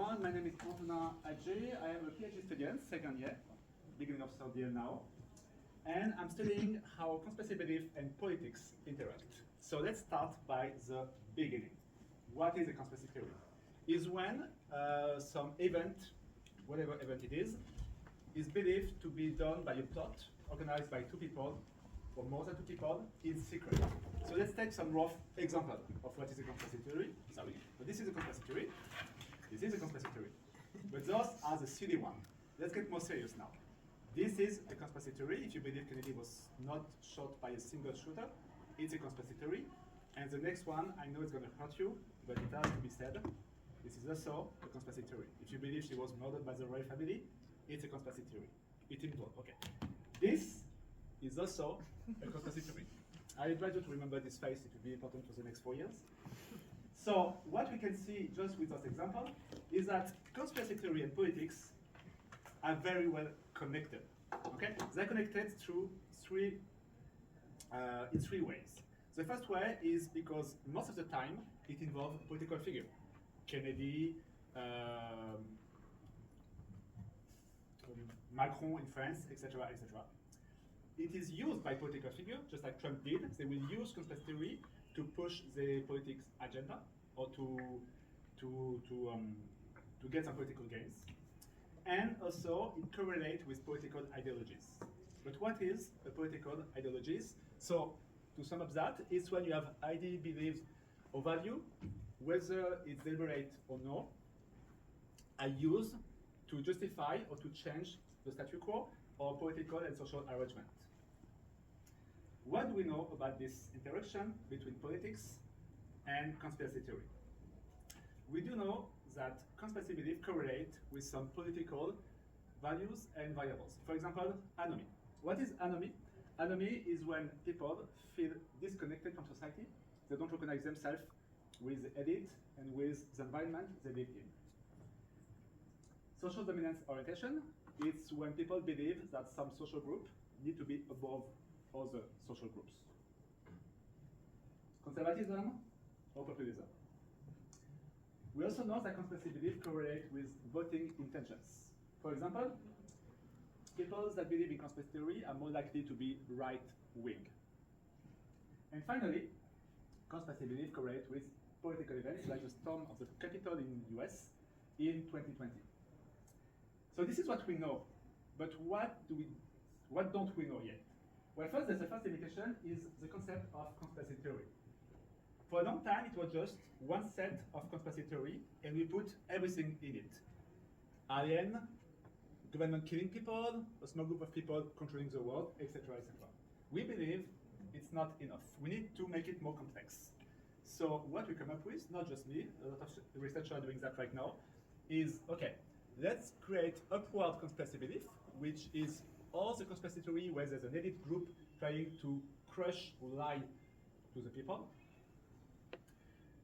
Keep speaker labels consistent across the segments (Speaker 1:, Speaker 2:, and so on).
Speaker 1: everyone. My name is Antonin Adjé. I am a PhD student, second year, beginning of third year now. And I'm studying how conspiracy belief and politics interact. So let's start by the beginning. What is a conspiracy theory? Is when some event, whatever event it is believed to be done by a plot organized by two people or more than two people in secret. So let's take some rough example of what is a conspiracy theory. Sorry, but this is a conspiracy theory. This is a conspiracy theory. But those are the silly one. Let's get more serious now. This is a conspiracy theory. If you believe Kennedy was not shot by a single shooter, it's a conspiracy theory. And the next one, I know it's going to hurt you, but it has to be said. This is also a conspiracy theory. If you believe she was murdered by the royal family, it's a conspiracy theory. It involved, okay. This is also a conspiracy theory. I invite you to remember this face. It will be important for the next 4 years. So what we can see just with this example is that conspiracy theory and politics are very well connected. Okay, they're connected through in three ways. The first way is because most of the time it involves a political figure, Kennedy, Macron in France, etc., etc. It is used by political figures, just like Trump did. They will use conspiracy theory to push the politics agenda or to get some political gains. And also, it correlates with political ideologies. But what is a political ideologies? So, to sum up that, it's when you have idea, beliefs, or value, whether it's deliberate or no, are used to justify or to change the status quo or political and social arrangement. What do we know about this interaction between politics and conspiracy theory? We do know that conspiracy belief correlate with some political values and variables. For example, anomie. What is anomie? Anomie is when people feel disconnected from society. They don't recognize themselves with the elite and with the environment they live in. Social dominance orientation, it's when people believe that some social group need to be above other social groups. Conservatism or populism. We also know that conspiracy belief correlate with voting intentions. For example, people that believe in conspiracy theory are more likely to be right-wing. And finally, conspiracy belief correlate with political events like the storm of the Capitol in the US in 2020. So this is what we know, but what don't we know yet? Well, first, the first limitation is the concept of conspiracy theory. For a long time, it was just one set of conspiracy theory, and we put everything in it. Alien, government killing people, a small group of people controlling the world, etc., etc. We believe it's not enough. We need to make it more complex. So what we come up with, not just me, a lot of researchers are doing that right now, is, okay, let's create upward conspiracy belief, which is all the conspiracy theory where there's an elite group trying to crush or lie to the people.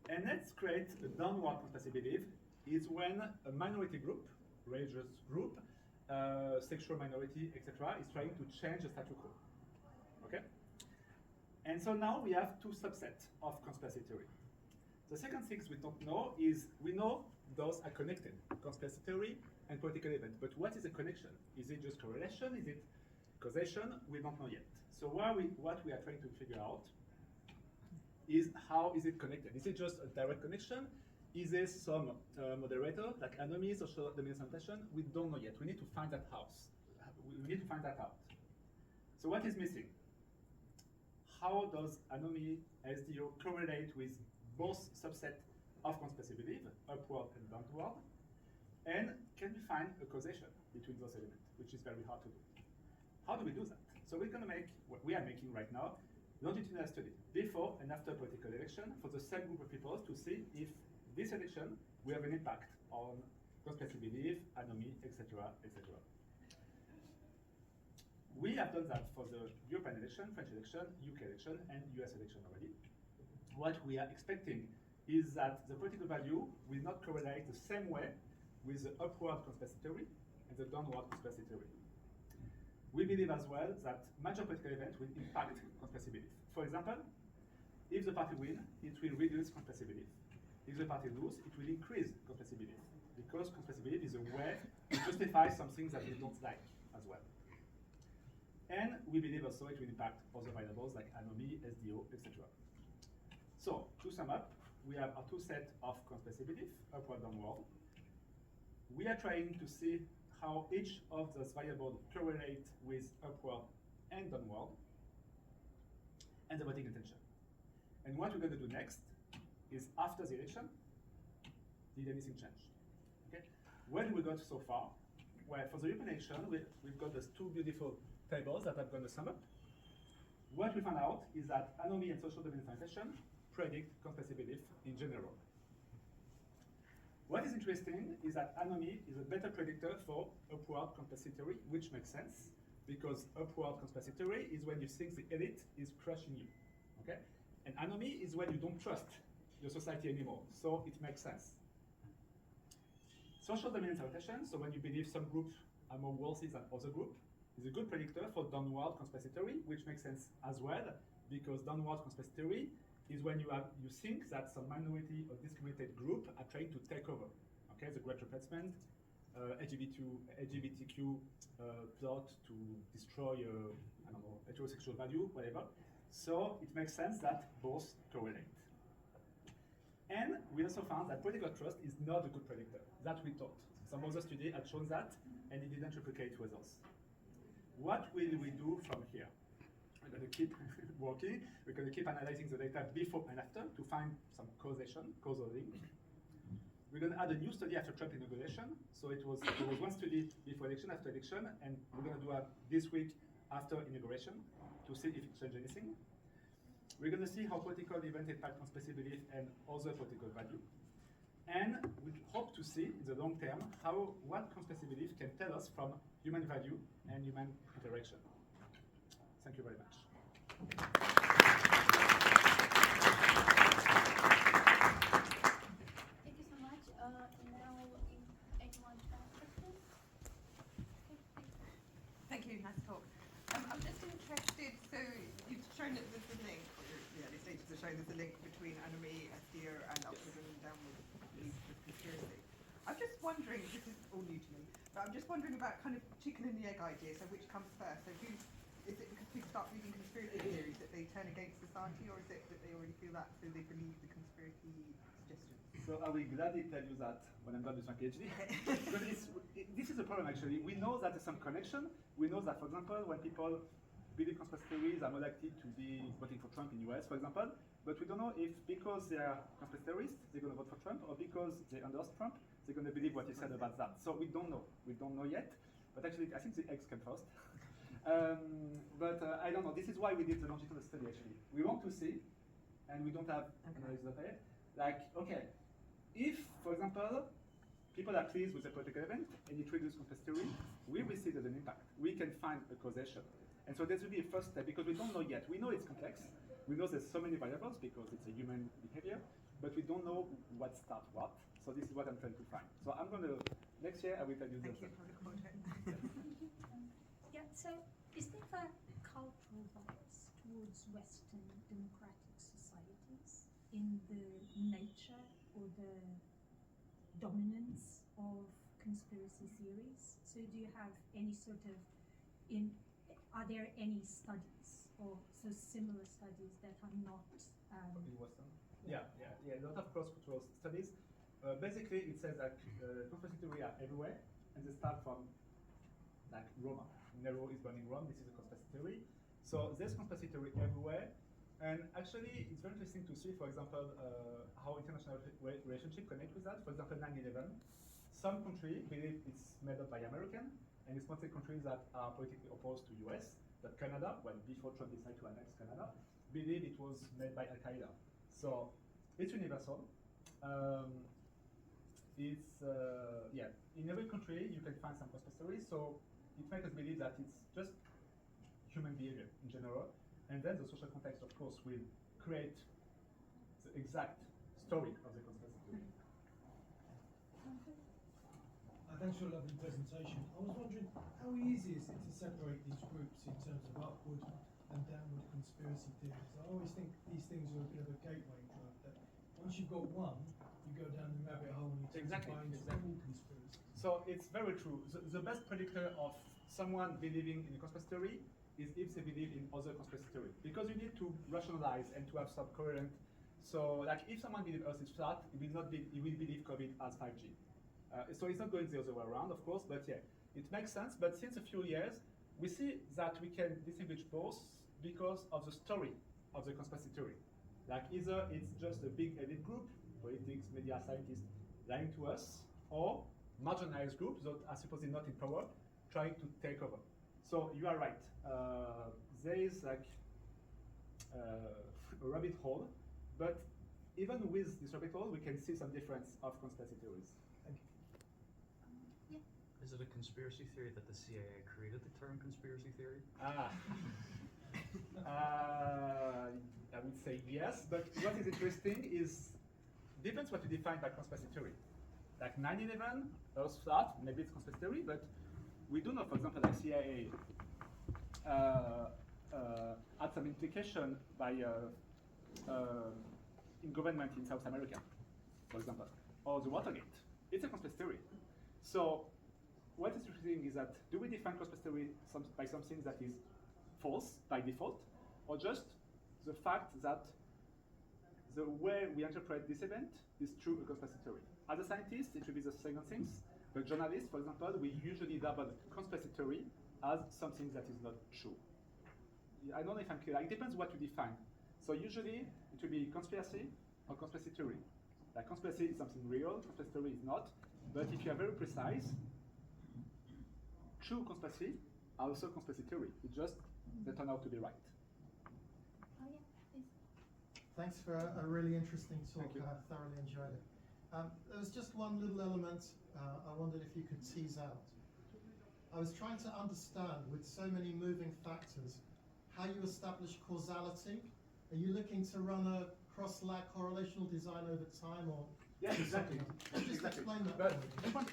Speaker 1: And let's create a downward conspiracy belief, is when a minority group, religious group, sexual minority, etc., is trying to change the status quo. Okay? And so now we have two subsets of conspiracy theory. The second thing we don't know is, we know those are connected, conspiracy theory and political event. But what is the connection? Is it just correlation? Is it causation? We don't know yet. So what we are trying to figure out is how is it connected? Is it just a direct connection? Is there some moderator, like anomie, social domination? We don't know yet. We need to find that out. We need to find that out. So what is missing? How does anomie, SDO correlate with both subsets of conspiracy belief, upward and downward? And can we find a causation between those elements, which is very hard to do? How do we do that? So we're going to make what we are making right now, longitudinal study, before and after political election, for the same group of people to see if this election will have an impact on conspiracy belief, anomie, etc., etc. We have done that for the European election, French election, UK election, and US election already. What we are expecting is that the political value will not correlate the same way with the upward conspiracy theory and the downward conspiracy theory. We believe as well that major political events will impact conspiracy belief. For example, if the party wins, it will reduce conspiracy belief. If the party loses, it will increase conspiracy belief, because amplify some things that we don't like as well. And we believe also it will impact other variables like anomy, SDO, etc. So, to sum up, we have our two sets of conspecific beliefs, upward, downward. We are trying to see how each of those variables correlate with upward and downward, and the voting intention. And what we're going to do next is, after the election, did anything change? Okay. Where do we got so far? Well, for the European election, we've got those two beautiful tables that I'm going to sum up. What we found out is that anomy and social domain differentiation predict conspecific belief in general. What is interesting is that anomy is a better predictor for upward conspecific theory, which makes sense, because upward conspecific theory is when you think the elite is crushing you, okay? And anomy is when you don't trust your society anymore, so it makes sense. Social domain interpretation, so when you believe some groups are more worthy than other groups, is a good predictor for downward conspecific theory, which makes sense as well, because downward conspecific theory is when you think that some minority or discriminated group are trying to take over. Okay, the Great Replacement, LGBTQ plot to destroy, I don't know, heterosexual value, whatever. So it makes sense that both correlate. And we also found that political trust is not a good predictor. That we thought. Some other study had shown that, and it didn't replicate with us. What will we do from here? We're going to keep working. We're going to keep analyzing the data before and after to find some causal link. We're going to add a new study after Trump inauguration. So there was one study before election, after election, and we're going to do this week after inauguration to see if it changed anything. We're going to see how political events impact on specific belief and other political value. And we hope to see in the long term what conspecific belief can tell us from human value and human interaction. Thank you very much.
Speaker 2: Thank you so much. Now, if anyone has questions?
Speaker 3: Thank you, nice talk. I'm just interested, so you've shown that there's a link, or the early stages are showing there's a link between anomy, SDO, and upward and downward belief of conspiracy. I'm just wondering, this is all new to me, but I'm just wondering about kind of chicken and the egg idea, so which comes first? So is it because people start reading conspiracy theories that they turn against society, or is it that they already feel that, so they believe the conspiracy suggestions?
Speaker 1: So I will gladly tell you that when I'm done with my PhD. But this is a problem actually. We know that there's some connection. We know that, for example, when people believe conspiracy theories are more likely to be voting for Trump in the US, for example, but we don't know if because they are conspiracy theorists, they're going to vote for Trump, or because they endorse Trump, they're going to believe what he said about that. So we don't know. We don't know yet. But actually, I think the eggs came first. I don't know. This is why we did the longitudinal study, actually. We want to see, and we don't have analysis of it, like, okay, if, for example, people are pleased with the political event and it triggers conspiracy theory, we will see there's an impact. We can find a causation. And so this will be a first step, because we don't know yet. We know it's complex. We know there's so many variables because it's a human behavior, but we don't know what starts what. So this is what I'm trying to find. So I'm going to, next year, I will tell you
Speaker 3: Thank
Speaker 1: the
Speaker 3: you for the content.
Speaker 2: Yeah, so is there a cultural bias towards Western democratic societies in the nature or the dominance of conspiracy theories? So do you have any sort of, are there any studies or so similar studies that are not
Speaker 1: in Western? Yeah, a lot of cross-cultural studies. Basically, it says that conspiracy theories are everywhere, and they start from like Roma. Nero is burning Rome. This is a conspiracy theory. So there's conspiracy theory everywhere, and actually, it's very interesting to see, for example, how international relationship connect with that. For example, 9/11. Some countries believe it's made up by American, and it's mostly countries that are politically opposed to US. But Canada, well, before Trump decided to annex Canada, believe it was made by Al Qaeda. So it's universal. In every country you can find some conspiracy theories, so it makes us believe that it's just human behavior in general, and then the social context, of course, will create the exact story of the conspiracy theory.
Speaker 4: Thanks for a lovely presentation. I was wondering, how easy is it to separate these groups in terms of upward and downward conspiracy theories? I always think these things are a bit of a gateway drug, that once you've got one, you go down the rabbit hole and you tend to buy into all conspiracies.
Speaker 1: So it's very true. The best predictor of someone believing in a conspiracy theory is if they believe in other conspiracy theory, because you need to rationalize and to have some coherent. So, like, if someone believes Earth is flat, he will believe COVID as 5G. So it's not going the other way around, of course, but yeah, it makes sense. But since a few years, we see that we can distinguish both because of the story of the conspiracy theory. Like, either it's just a big elite group, politics, media, scientists, lying to us, or marginalized groups that are supposedly not in power, trying to take over. So you are right. There is like a rabbit hole, but even with this rabbit hole, we can see some difference of conspiracy theories. Thank you.
Speaker 2: Yeah.
Speaker 5: Is it a conspiracy theory that the CIA created the term conspiracy theory?
Speaker 1: I would say yes, but what is interesting is, depends what you define by conspiracy theory. Like 9/11, Earth flat, maybe it's conspiracy theory, but we do know, for example, like CIA had some implication by in government in South America, for example, or the Watergate. It's a conspiracy theory. So what is interesting is that, do we define conspiracy theory by something that is false by default, or just the fact that the way we interpret this event is true a conspiracy theory? As a scientist, it will be the second things, but journalists, for example, we usually label conspiracy theory as something that is not true. I don't know if I'm clear. It depends what you define. So usually it will be conspiracy or conspiracy theory. Like, conspiracy is something real, conspiracy theory is not. But if you are very precise, true conspiracy are also conspiracy theory. It just they turn out to be right.
Speaker 2: Oh yeah, please.
Speaker 4: Thanks for a really interesting talk.
Speaker 1: Thank you.
Speaker 4: I thoroughly enjoyed it. There was just one little element I wondered if you could tease out. I was trying to understand, with so many moving factors, how you establish causality. Are you looking to run a cross-lag correlational design over time, or?
Speaker 1: Yes, exactly.
Speaker 4: Just
Speaker 1: Exactly.
Speaker 4: explain that.
Speaker 1: But
Speaker 4: for me.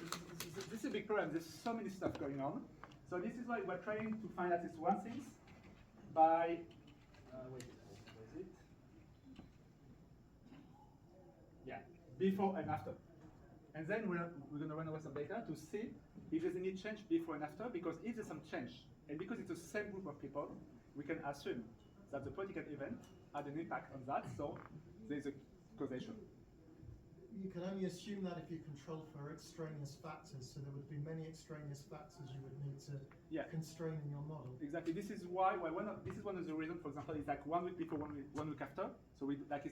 Speaker 1: this is a big problem. There's so many stuff going on. So this is why we're trying to find at least one thing by wait it? Yeah, before and after. And then we're going to run over some data to see if there's any change before and after, because if there's some change, and because it's the same group of people, we can assume that the political event had an impact on that, so there's a causation.
Speaker 4: You can only assume that if you control for extraneous factors, so there would be many extraneous factors you would need to constrain in your model.
Speaker 1: Exactly. This is why this is one of the reasons, for example, it's like 1 week before, 1 week after. So it's not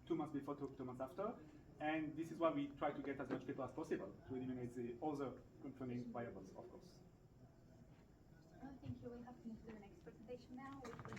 Speaker 1: 2 months before, 2 months after. And this is why we try to get as much people as possible to eliminate the other confounding variables, of course.
Speaker 2: I think you will have to move to the next presentation now, which will